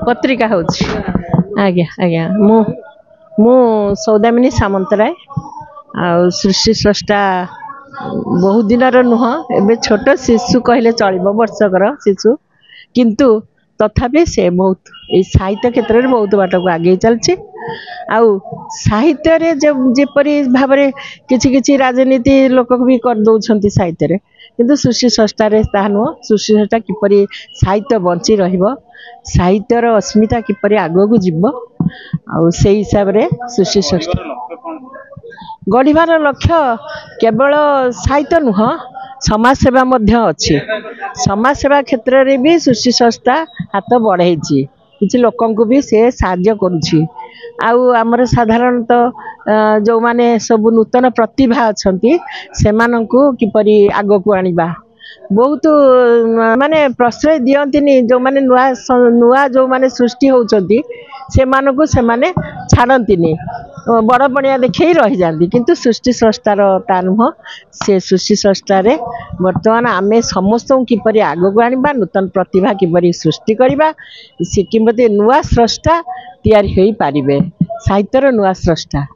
पत्रिका हूँ आज्ञा आज्ञा मु सौदामिनी सामंतराय आ सृष्टि स्रष्टा बहुत दिन नुह एबे छोट शिशु कहले चलो वर्षकर शिशु किंतु तथापि से बहुत साहित्य क्षेत्र में बहुत बाट को आगे चलती आउ साहित्य रे जेपरी भाव में किछि किछि राजनीति लोक भी कर दउछंती साहित्य रे किंतु सृष्टि स्रष्टा रे ता नुह सृष्टि स्रष्टा किपरि साहित्य बंची रहिबो साहित्यर अस्मिता किपरि आगो को जीव आउ से हिसाब रे सृष्टि स्रष्टा गढ़िबार लक्ष्य केवल साहित्य नुह समाज सेवा मध्य अच्छी समाज सेवा क्षेत्र रे भी सृष्टि संस्था हाथ बढ़ाई किसी लोक भी से साहाय्य करुछि आउ आमर साधारणतः जो माने सब नूतन प्रतिभा अच्छी से किपरि आग को आनिबा बहुत माने प्रश्रय दियंतिनी जो माने नुआ नुआ जो माने सृष्टि होउचंती से मानकु से माने छाड़ंतिनी बड़ बड़िया देखे रही जाती किंतु सृष्टि स्रष्टार ता नुह से सृष्टि स्रष्टार बर्तमान आमे समस्त किपरि आग को आनिबा नूतन प्रतिभा किपरि सृष्टि करबा से किमते नुआ स्रष्टा तैयारी होई पारिबे साहित्यर नुआ स्रष्टा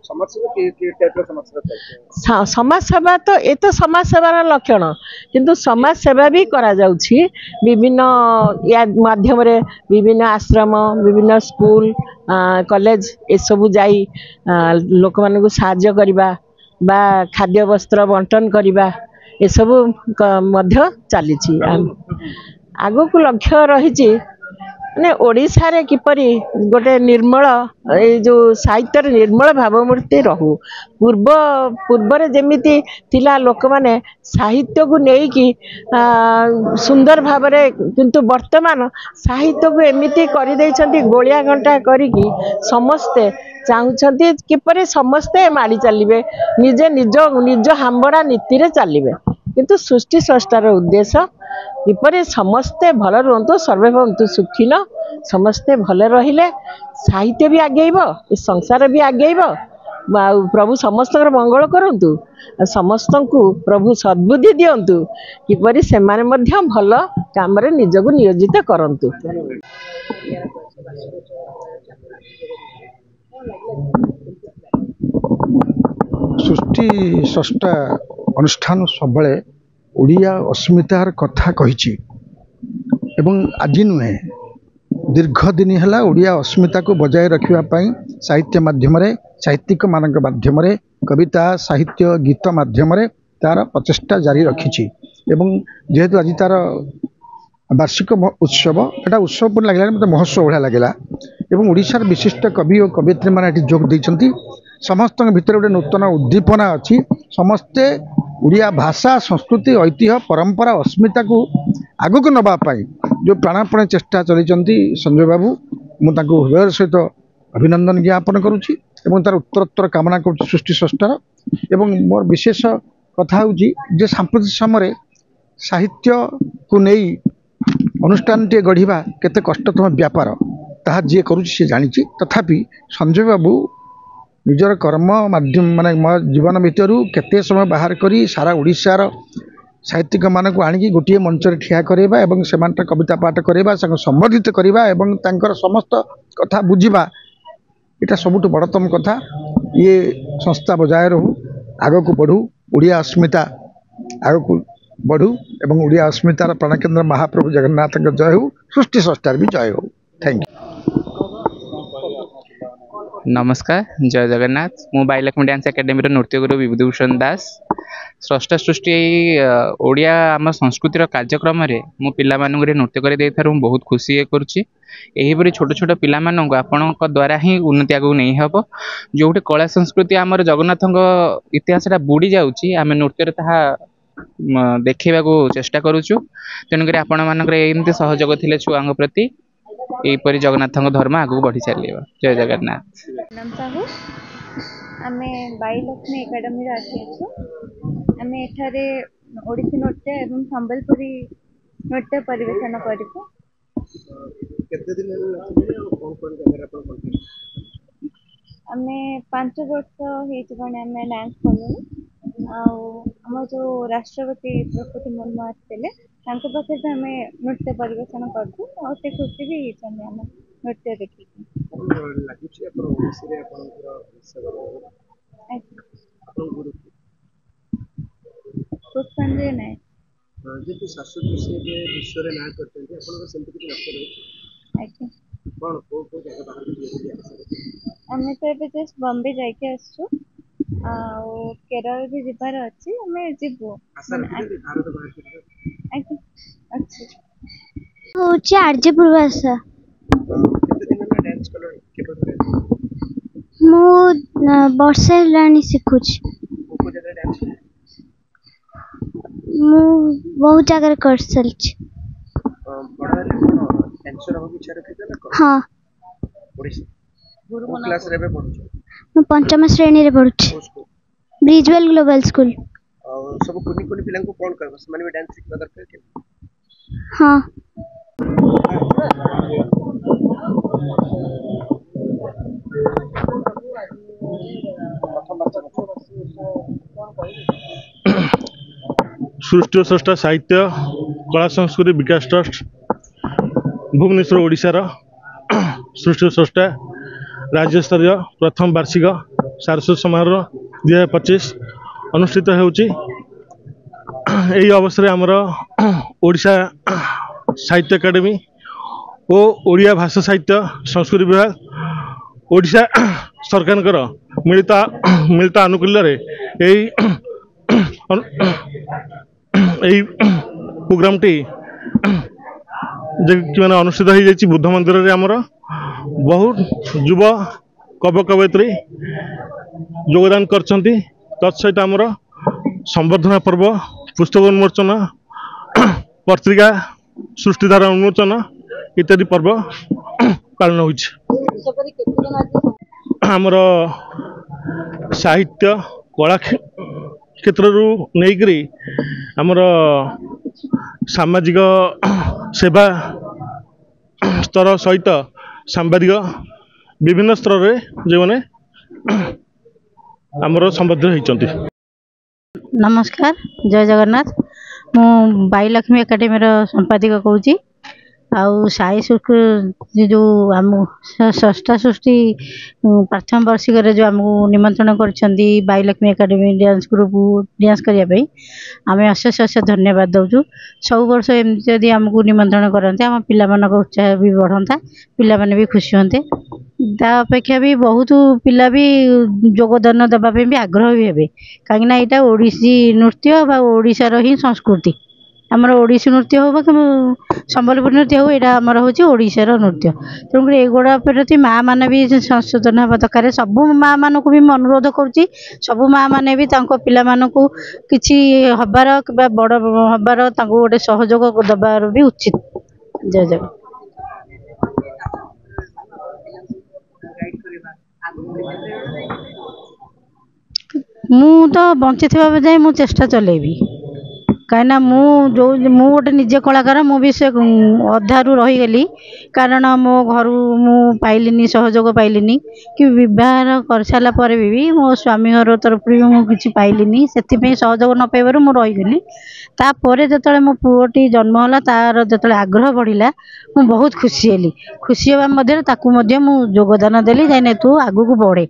समाज सेवा तो ये तो समाज सेवार लक्षण किंतु समाज सेवा भी करा जाउछि विभिन्न या माध्यम रे विभिन्न आश्रम विभिन्न स्कूल कॉलेज ए सबु जाई लोक मान को साहाय्य करबा बा खाद्य वस्त्र बंटन करबा ए सबु मध्य चलीछि आगो को लक्ष्य रही ने ओडिशा रे किपरि गोटे निर्मल ए जो साहित्य निर्मल भावमूर्ति रहू पूर्व जेमिति थिला लोक माने साहित्य को नेकी सुंदर भाव रे किंतु वर्तमान साहित्य को एमिति करि दैछंती गोलिया घंटा करिकी समस्ते चाहूछंती किपरि समस्ते माड़ी चलिबे निजे निज हांबड़ा नीति रे चलिबे किंतु सृष्टि स्रष्टार उद्देश्य किपरि समस्ते भल रुहतु सर्वे भवन्तु सुखिन समस्ते भले रहिले साहित्य भी आगेइब संसार भी आगेइब प्रभु समस्त मंगल करंतु समस्त को प्रभु सद्बुद्धि दियंतु किपरि सेमाने मध्य भल काम रे निजको नियोजित करंतु सृष्टि स्रष्टा अनुष्ठान सब ओडिया अस्मितार कथा कही एवं आज नुहे दीर्घ दिन है ओडिया अस्मिता को बजाय रखापी साहित्य मध्यम साहित्यिक मान माध्यम कविता साहित्य गीत मध्यम तार प्रचेषा जारी रखी एवं जेहेतु आज तार वार्षिक उत्सव एटा उत्सव पर लगे मतलब महोत्सव भाया लगे एवं ओडिशार विशिष्ट कवि और कवियत्री मैंने जोग देती समस्त भितर गोटे नूतन उद्दीपना अच्छी समस्ते ओडिया भाषा संस्कृति ऐतिह्य परंपरा अस्मिता को आगक नवापाई जो प्राणपण चेष्टा चलती संजय बाबू मुझे हृदय सहित अभिनंदन ज्ञापन करुच्ची तार उत्तरोत्तर कामना कर सृष्टि स्रष्टार एवं मोर विशेष कथा हूँ सांप्रतिक समय साहित्य को नहीं अनुष्ठान टे गढ़ा केते कष्टतम व्यापार ताहा जी करुच्ची जानी तथापि संजय बाबू निजर कर्म माध्यम माने जीवन भितर केते समय बाहर करी सारा ओडिशार साहित्यिक मान को आनिकी गोटे मंच ठिया करवा एवं से कविता पाठ करवा संबोधित करवा एवं तांकर समस्त कथा बुझा यहाँ सबुठ बड़तम कथा ये संस्था बजाय रहू आग को बढ़ू ओडिया अस्मिता आग को बढ़ू एवं ओडिया अस्मितार प्राणकेन्द्र महाप्रभु जगन्नाथ जय हो सृष्टि स्रष्टार भी जय हो थैंक यू। नमस्कार जय जगन्नाथ मु बाइलक्ष्मी डांस एकेडमी नृत्य गुरु विभूतिभूषण दास स्रष्टा सृष्टि ओडिया आम संस्कृतिर कार्यक्रम मु पिला नृत्य कर बहुत खुशी करुँची छोट छोट पिला आपण द्वारा ही उन्नति आगे नहीं हम जो कला संस्कृति आमर जगन्नाथ इतिहास बुड़ी जाऊँगी आम नृत्य देखा चेष्टा करुचु तेणुक आपण मानते सहयोग थे छुआ प्रति यहीपरि जगन्नाथ धर्म आगू बढ़ी चलिए जय जगन्नाथ। नाम साहू आम बाइलक्ष्मी एकेडमी आम एठारे ओडिसी नृत्य एवं संबलपुरी नृत्य परिवेशन करूँ आम 5 वर्ष होने डांस कलु आम जो राष्ट्रपति द्रौपदी मुर्मू आसते ତାଙ୍କ ପାଖରେ ବି ଆମେ ନୃତ୍ୟ ପରିବେଷଣ କରୁଛୁ ଆଉ ସେ ଖୁସି ବି ହେଇଛନ୍ତି ଆମ ନୃତ୍ୟ ଦେଖିକି। ଲାଗୁଛି ଆପଣ ଓଡ଼ିଶାରେ ଆପଣଙ୍କର ପୁଷ୍ପାଞ୍ଜଳି ନାୟକ। ଯେହେତୁ ଶାଶ୍ୱତ ଏବେ ବିଶ୍ୱରେ ନାଁ କରିଛନ୍ତି ଆପଣଙ୍କର ସେମିତି କିଛି ଲକ୍ଷ୍ୟ ରହୁଛି? ଆଜ୍ଞା। କ'ଣ କୋଉ କୋଉ ଜାଗା ବାହାରକୁ ଯିବେ? ଆମେ ତ ଏବେ ଜଷ୍ଟ ବମ୍ବେ ଯାଇକି ଆସିଛୁ ଆଉ କେରଳ ବି ଯିବାର ଅଛି ଆମେ ଯିବୁ। ଆଶା ରଖିଛନ୍ତି ଭାରତ ବାହାରକୁ ଯିବେ? ଆଜ୍ଞା ଅଛି। ହଉଛି ଆର୍ଯ୍ୟ ପୂର୍ବାଶା। କେତେ ଦିନ ହେଲା ଡ୍ୟାନ୍ସ କଲଣି? କେବେଠୁ ଡ୍ୟାନ୍ସ? ମୁଁ ବର୍ଷେ ହେଲାଣି ଶିଖୁଛି। କୋଉ ଜାଗାରେ ଡ୍ୟାନ୍ସ କଲଣି? ମୁଁ ବହୁତ ଜାଗାରେ କରିସାରିଛି। ବଡ଼ ହେଲେ କ'ଣ ଡ୍ୟାନ୍ସର ହେବାକୁ ଇଚ୍ଛା ରଖିଛ ନା କ'ଣ? ହଁ। ଓଡ଼ିଶା କୋଉ କ୍ଲାସରେ ଏବେ ପଢୁଛ? ମୁଁ ପଞ୍ଚମ ଶ୍ରେଣୀରେ ପଢୁଛି। କୋଉ ସ୍କୁଲ? ବ୍ରିଜୱେଲ global school. ଆଉ ସବୁ କୁନି କୁନି ପିଲାଙ୍କୁ କ'ଣ କହିବ? ସେମାନେ ବି ଡ୍ୟାନ୍ସ ଶିଖିବା ଦରକାର କି? ହଁ। ସୃଷ୍ଟି ଓ ସ୍ରଷ୍ଟା ସାହିତ୍ୟ କଳା ସଂସ୍କୃତି ବିକାଶ ଟ୍ରଷ୍ଟ ଭୁବନେଶ୍ୱର ଓଡ଼ିଶାର ସୃଷ୍ଟି ଓ ସ୍ରଷ୍ଟା ରାଜ୍ୟସ୍ତରୀୟ ପ୍ରଥମ ବାର୍ଷିକ ସାରସ୍ୱତ ସମାରୋହ 2025 ଅନୁଷ୍ଠିତ ହେଉଛି। ଏହି ଅବସରରେ ଆମର ଓଡ଼ିଶା ସାହିତ୍ୟ ଏକାଡେମୀ ଓ ଓଡ଼ିଆ ଭାଷା ସାହିତ୍ୟ ସଂସ୍କୃତି ବିଭାଗ ଓଡ଼ିଶା ସରକାରଙ୍କର ମିଳିତ ଆନୁକୂଲ୍ୟରେ ଏହି ପ୍ରୋଗ୍ରାମଟି ମାନେ ଅନୁଷ୍ଠିତ ହୋଇଯାଇଛି ବୁଦ୍ଧ ମନ୍ଦିରରେ। ଆମର ବହୁତ ଯୁବ କବି କବୟିତ୍ରୀ ଯୋଗଦାନ କରିଛନ୍ତି। ତତ୍ସହିତ ଆମର ସମ୍ବର୍ଦ୍ଧନା ପର୍ବ, ପୁସ୍ତକ ଉନ୍ମୋଚନ, ପତ୍ରିକା ସୃଷ୍ଟିଧାରା ଉନ୍ମୋଚନ ଇତ୍ୟାଦି ପର୍ବ ପାଳନ ହେଉଛି। ଆମର ସାହିତ୍ୟ କଳା କ୍ଷେତ୍ରରୁ ନେଇକରି ଆମର ସାମାଜିକ ସେବା ସ୍ତର ସହିତ ସାମ୍ବାଦିକ ବିଭିନ୍ନ ସ୍ତରରେ ଯେଉଁମାନେ ଆମର ସମ୍ବଦ୍ଧ ହେଇଛନ୍ତି। ନମସ୍କାର, ଜୟ ଜଗନ୍ନାଥ। ମୁଁ ବାଇଲକ୍ଷ୍ମୀ ଏକାଡେମୀର ସମ୍ପାଦିକ କହୁଛି। ଆଉ ସାଇ ଯେଉଁ ଆମ ଷଷ୍ଠ ସୃଷ୍ଟି ପ୍ରଥମ ବାର୍ଷିକରେ ଯେଉଁ ଆମକୁ ନିମନ୍ତ୍ରଣ କରିଛନ୍ତି ବାଇଲକ୍ଷ୍ମୀ ଏକାଡେମୀ ଡ୍ୟାନ୍ସ ଗ୍ରୁପ୍ ଡ୍ୟାନ୍ସ କରିବା ପାଇଁ ଆମେ ଅଶେଷ ଅଶେଷ ଧନ୍ୟବାଦ ଦେଉଛୁ। ସବୁ ବର୍ଷ ଏମିତି ଯଦି ଆମକୁ ନିମନ୍ତ୍ରଣ କରନ୍ତେ ଆମ ପିଲାମାନଙ୍କ ଉତ୍ସାହ ବି ବଢ଼ନ୍ତା, ପିଲାମାନେ ବି ଖୁସି ହୁଅନ୍ତେ। ତା ଅପେକ୍ଷା ବି ବହୁତ ପିଲା ବି ଯୋଗଦାନ ଦେବା ପାଇଁ ବି ଆଗ୍ରହ ବି ହେବେ, କାହିଁକିନା ଏଇଟା ଓଡ଼ିଶୀ ନୃତ୍ୟ ବା ଓଡ଼ିଶାର ହିଁ ସଂସ୍କୃତି। ଆମର ଓଡ଼ିଶୀ ନୃତ୍ୟ ହେଉ ବା ସମ୍ବଲପୁରୀ ନୃତ୍ୟ ହେଉ, ଏଇଟା ଆମର ହେଉଛି ଓଡ଼ିଶାର ନୃତ୍ୟ। ତେଣୁକରି ଏଗୁଡ଼ା ପ୍ରତି ମାଆ ମାନେ ବି ସଂଶୋଧନ ହେବା ଦରକାର। ସବୁ ମାଆ ମାନଙ୍କୁ ବି ମୁଁ ଅନୁରୋଧ କରୁଛି, ସବୁ ମାଆ ମାନେ ବି ତାଙ୍କ ପିଲାମାନଙ୍କୁ କିଛି ହେବାର କିମ୍ବା ବଡ଼ ହେବାର ତାଙ୍କୁ ଗୋଟେ ସହଯୋଗ ଦେବାର ବି ଉଚିତ। ଜୟ ଜଗନ୍ନାଥ। ମୁଁ ତ ବଞ୍ଚିଥିବା ଯାଏଁ ମୁଁ ଚେଷ୍ଟା ଚଲେଇବି, କାହିଁକିନା ମୁଁ ଗୋଟେ ନିଜେ କଳାକାର, ମୁଁ ବି ସେ ଅଧାରୁ ରହିଗଲି। କାରଣ ମୋ ଘରୁ ମୁଁ ପାଇଲିନି, ସହଯୋଗ ପାଇଲିନି, କି ବିବାହ କରିସାରିଲା ପରେ ବି ମୋ ସ୍ୱାମୀ ଘର ତରଫରୁ ବି ମୁଁ କିଛି ପାଇଲିନି। ସେଥିପାଇଁ ସହଯୋଗ ନ ପାଇବାରୁ ମୁଁ ରହିଗଲି। ତାପରେ ଯେତେବେଳେ ମୋ ପୁଅଟି ଜନ୍ମ ହେଲା, ତାର ଯେତେବେଳେ ଆଗ୍ରହ ବଢ଼ିଲା, ମୁଁ ବହୁତ ଖୁସି ହେଲି। ଖୁସି ହେବା ମଧ୍ୟରେ ତାକୁ ମଧ୍ୟ ମୁଁ ଯୋଗଦାନ ଦେଲି, ଯାଇନି ତୁ ଆଗକୁ ବଢ଼େ।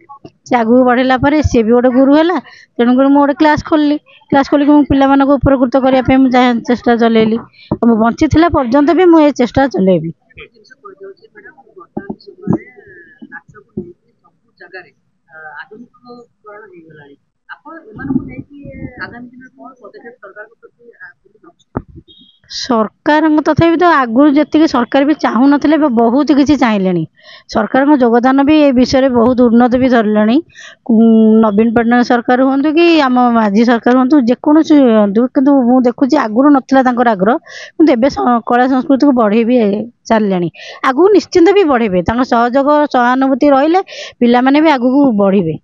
ସେ ଆଗକୁ ବଢ଼ିଲା ପରେ ସିଏ ବି ଗୋଟେ ଗୁରୁ ହେଲା। ତେଣୁକରି ମୁଁ ଗୋଟେ କ୍ଲାସ୍ ଖୋଲିଲି। କ୍ଲାସ୍ ଖୋଲିକି ମୁଁ ପିଲାମାନଙ୍କୁ ଉପକୃତ କରିବା ପାଇଁ ମୁଁ ଚେଷ୍ଟା ଚଲେଇଲି। ମୁଁ ବଞ୍ଚିଥିଲା ପର୍ଯ୍ୟନ୍ତ ବି ମୁଁ ଏ ଚେଷ୍ଟା ଚଲେଇବି। ସରକାରଙ୍କ ତଥାପି ତ ଆଗରୁ ଯେତିକି ସରକାର ବି ଚାହୁଁନଥିଲେ, ଏବେ ବହୁତ କିଛି ଚାହିଁଲେଣି। ସରକାରଙ୍କ ଯୋଗଦାନ ବି ଏ ବିଷୟରେ ବହୁତ ଉନ୍ନତି ବି ଧରିଲେଣି। ନବୀନ ପଟ୍ଟନାୟକ ସରକାର ହୁଅନ୍ତୁ କି ଆମ ମାଝୀ ସରକାର ହୁଅନ୍ତୁ, ଯେକୌଣସି ହୁଅନ୍ତୁ, କିନ୍ତୁ ମୁଁ ଦେଖୁଛି ଆଗରୁ ନଥିଲା ତାଙ୍କର ଆଗ୍ରହ, କିନ୍ତୁ ଏବେ କଳା ସଂସ୍କୃତିକୁ ବଢ଼େଇ ବି ଚାଲିଲେଣି। ଆଗକୁ ନିଶ୍ଚିନ୍ତ ବି ବଢ଼େଇବେ, ତାଙ୍କ ସହଯୋଗ ସହାନୁଭୂତି ରହିଲେ ପିଲାମାନେ ବି ଆଗକୁ ବଢ଼ିବେ।